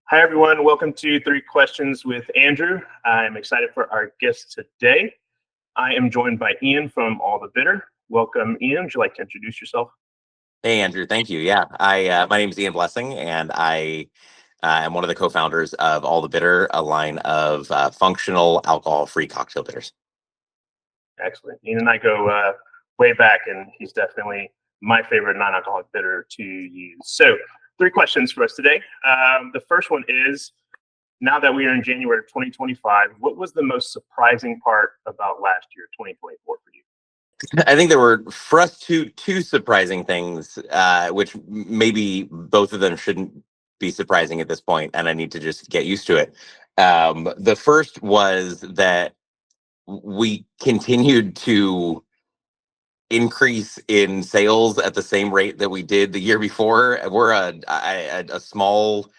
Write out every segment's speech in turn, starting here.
Hi, everyone. Welcome to Three Questions with Andrew. I'm excited for our guest today. I am joined by Ian from All the Bitter. Welcome, Ian. Would you like to introduce yourself? Hey, Andrew. Thank you. Yeah, my name is Ian Blessing, and I am one of the co-founders of All the Bitter, a line of functional alcohol-free cocktail bitters. Excellent. Ian and I go way back, and he's definitely my favorite non-alcoholic bitter to use. So, three questions for us today. The first one is, now that we are in January of 2025, what was the most surprising part about last year, 2024, for you? I think there were, for us, two surprising things, which maybe both of them shouldn't be surprising at this point, and I need to just get used to it. The first was that we continued to increase in sales at the same rate that we did the year before. We're a small,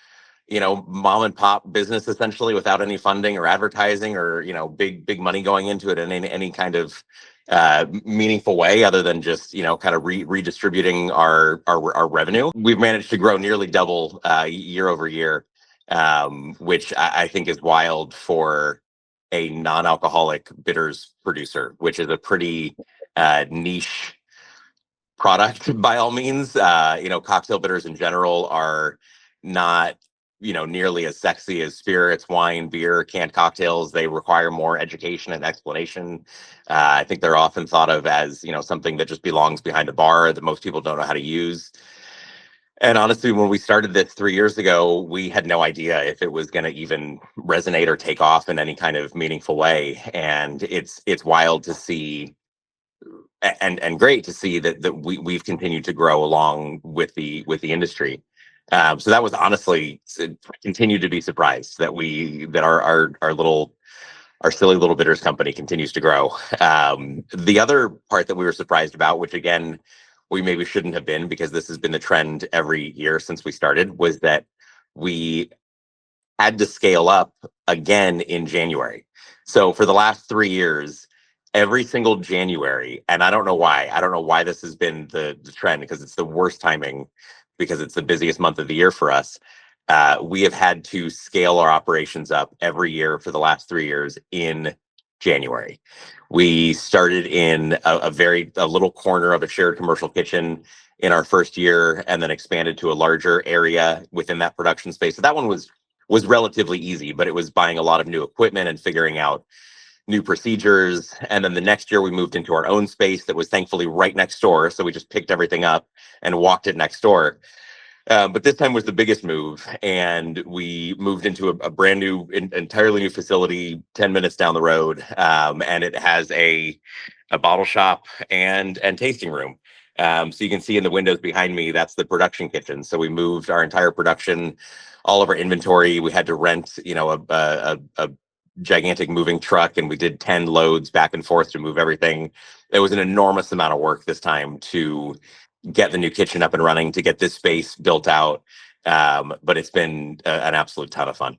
mom and pop business essentially, without any funding or advertising or big money going into it in any kind of meaningful way, other than just kind of redistributing our revenue. We've managed to grow nearly double year over year, which I think is wild for a non-alcoholic bitters producer, which is a pretty niche product by all means. Cocktail bitters in general are not nearly as sexy as spirits, wine, beer, canned cocktails. They require more education and explanation. I think they're often thought of as something that just belongs behind a bar that most people don't know how to use. And honestly, when we started this 3 years ago, we had no idea if it was going to even resonate or take off in any kind of meaningful way. And it's wild to see, and great to see that we've continued to grow along with the industry. So that was honestly, continued to be surprised that our silly little bitters company continues to grow. The other part that we were surprised about, which again, we maybe shouldn't have been, because this has been the trend every year since we started, was that we had to scale up again in January. So for the last 3 years, every single January, and I don't know why this has been the trend, because it's the worst timing, because it's the busiest month of the year for us. We have had to scale our operations up every year for the last 3 years in January. We started in a little corner of a shared commercial kitchen in our first year, and then expanded to a larger area within that production space. So that one was relatively easy, but it was buying a lot of new equipment and figuring out new procedures. And then the next year we moved into our own space that was thankfully right next door. So we just picked everything up and walked it next door. But this time was the biggest move, and we moved into a brand new, entirely new facility 10 minutes down the road. And it has a bottle shop and tasting room. So you can see in the windows behind me, that's the production kitchen. So we moved our entire production, all of our inventory. We had to rent, a gigantic moving truck, and we did 10 loads back and forth to move everything. It was an enormous amount of work this time to get the new kitchen up and running, to get this space built out. But it's been an absolute ton of fun.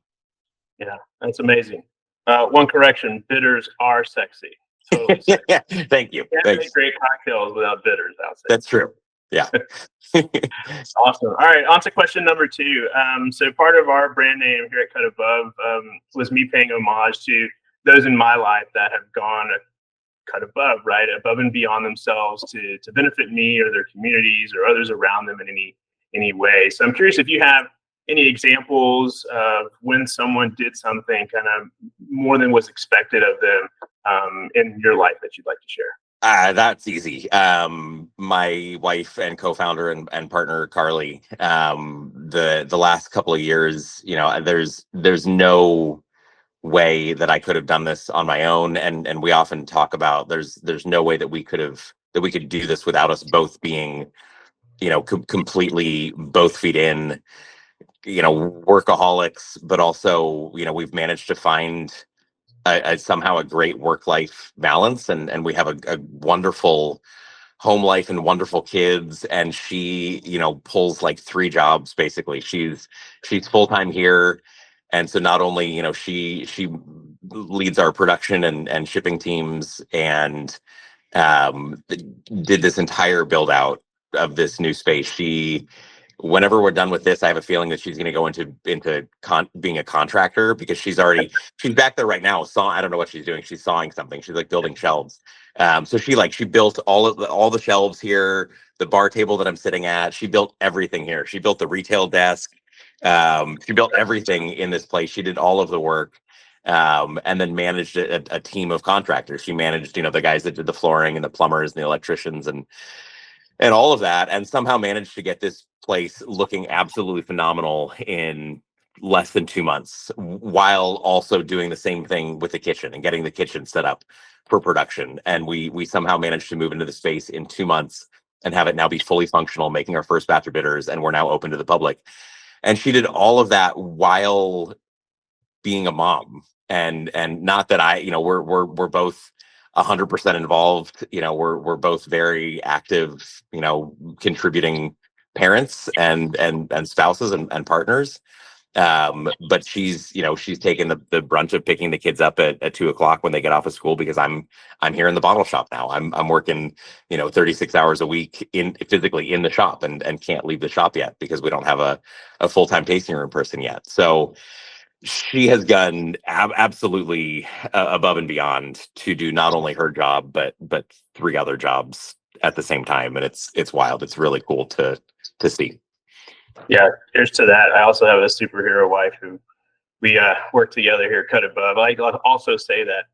Yeah, that's amazing. One correction: bitters are sexy. Totally sexy. Yeah, thank you. Can't make great cocktails without bitters, I'll say. That's true. Yeah. Awesome. All right, on to question number two. So part of our brand name here at Cut Above was me paying homage to those in my life that have gone a cut above, right, above and beyond themselves to benefit me or their communities or others around them in any way. So I'm curious if you have any examples of when someone did something kind of more than was expected of them in your life that you'd like to share. That's easy. My wife and co-founder and partner, Carly, the last couple of years, there's no way that I could have done this on my own. And we often talk about there's no way that we could do this without us both being, completely both feet in, workaholics, but also, we've managed to find somehow a great work-life balance, and we have a wonderful home life and wonderful kids. And she, pulls like 3 jobs basically. She's full-time here, and so not only she leads our production and shipping teams, and did this entire build out of this new space. She whenever we're done with this, I have a feeling that she's going to go into being a contractor, because she's back there right now. I don't know what she's doing. She's sawing something. She's like building shelves. So she built all the shelves here, the bar table that I'm sitting at. She built everything here. She built the retail desk. She built everything in this place. She did all of the work. And then managed a team of contractors. She managed, the guys that did the flooring and the plumbers and the electricians and all of that, and somehow managed to get this place looking absolutely phenomenal in less than 2 months, while also doing the same thing with the kitchen and getting the kitchen set up for production. And we somehow managed to move into the space in 2 months and have it now be fully functional, making our first batch of bitters, and we're now open to the public. And she did all of that while being a mom. And not that we're both 100% involved. We're both very active, contributing parents and spouses and partners. But she's taken the brunt of picking the kids up at 2:00 when they get off of school, because I'm here in the bottle shop now. I'm working 36 hours a week physically in the shop, and can't leave the shop yet because we don't have a full-time tasting room person yet. So she has gone absolutely above and beyond to do not only her job but 3 other jobs at the same time, and it's wild. It's really cool to see. Yeah, here's to that. I also have a superhero wife who we work together here at Cut Above. I also say that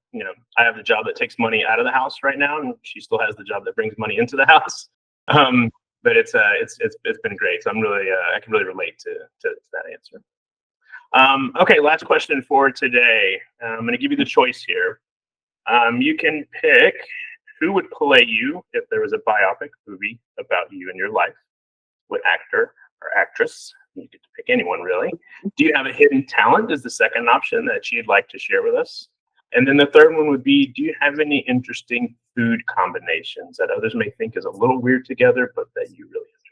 I have the job that takes money out of the house right now, and she still has the job that brings money into the house. But it's been great. So I'm really I can really relate to that answer. Okay, last question for today. I'm going to give you the choice here. You can pick who would play you if there was a biopic movie about you and your life. What actor or actress? You get to pick anyone, really. Do you have a hidden talent is the second option that you'd like to share with us. And then the third one would be, do you have any interesting food combinations that others may think is a little weird together, but that you really enjoy?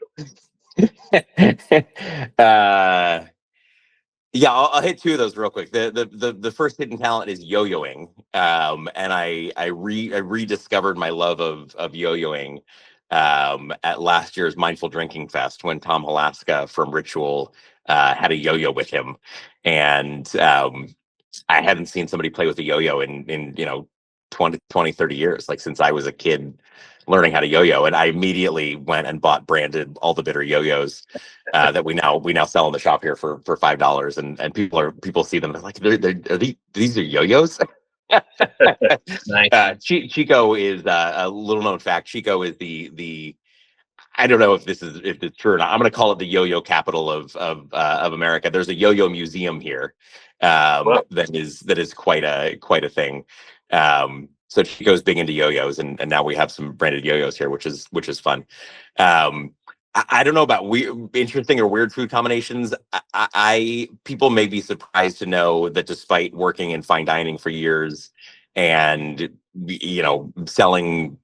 Yeah, I'll hit 2 of those real quick. The first hidden talent is yo-yoing, and I rediscovered my love of yo-yoing at last year's Mindful Drinking Fest, when Tom Halaska from Ritual had a yo-yo with him, and I hadn't seen somebody play with a yo-yo in 20, 30 years, like since I was a kid learning how to yo-yo. And I immediately went and branded all the bitter yo-yos that we now sell in the shop here for $5. And people see them, they're like, these are yo-yos. Nice. Chico is a little known fact. Chico is the I don't know if it's true or not. I'm going to call it the yo-yo capital of America. There's a yo-yo museum here that is quite a thing. So Chico's big into yo-yos, and now we have some branded yo-yos here, which is fun. I don't know about interesting or weird food combinations. People may be surprised to know that despite working in fine dining for years and selling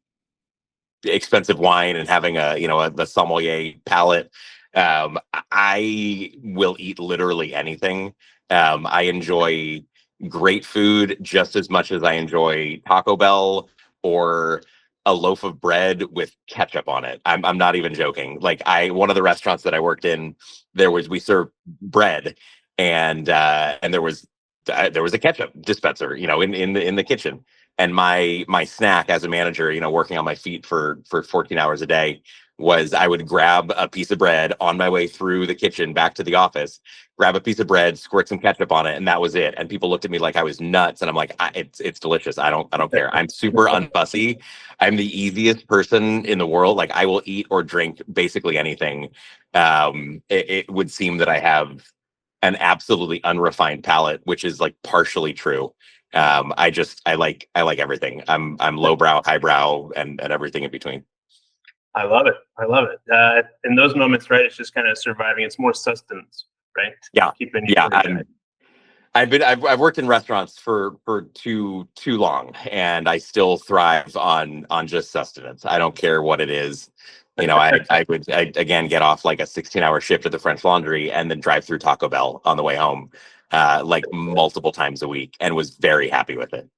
expensive wine and having a sommelier palate, I will eat literally anything. I enjoy great food just as much as I enjoy Taco Bell or a loaf of bread with ketchup on it. I'm not even joking. Like one of the restaurants that I worked in, we served bread, and there was a ketchup dispenser, in the kitchen. And my snack as a manager, working on my feet for 14 hours a day, was I would grab a piece of bread on my way through the kitchen back to the office, grab a piece of bread, squirt some ketchup on it, and that was it. And people looked at me like I was nuts, and I'm like, it's delicious. I don't care. I'm super unfussy. I'm the easiest person in the world. Like I will eat or drink basically anything. It would seem that I have an absolutely unrefined palate, which is like partially true. I like everything. I'm lowbrow, highbrow, and everything in between. I love it. In those moments, right, it's just kind of surviving. It's more sustenance, right? Yeah. I've worked in restaurants for too long, and I still thrive on just sustenance. I don't care what it is. I would again get off like a 16-hour shift at the French Laundry and then drive through Taco Bell on the way home, like multiple times a week, and was very happy with it.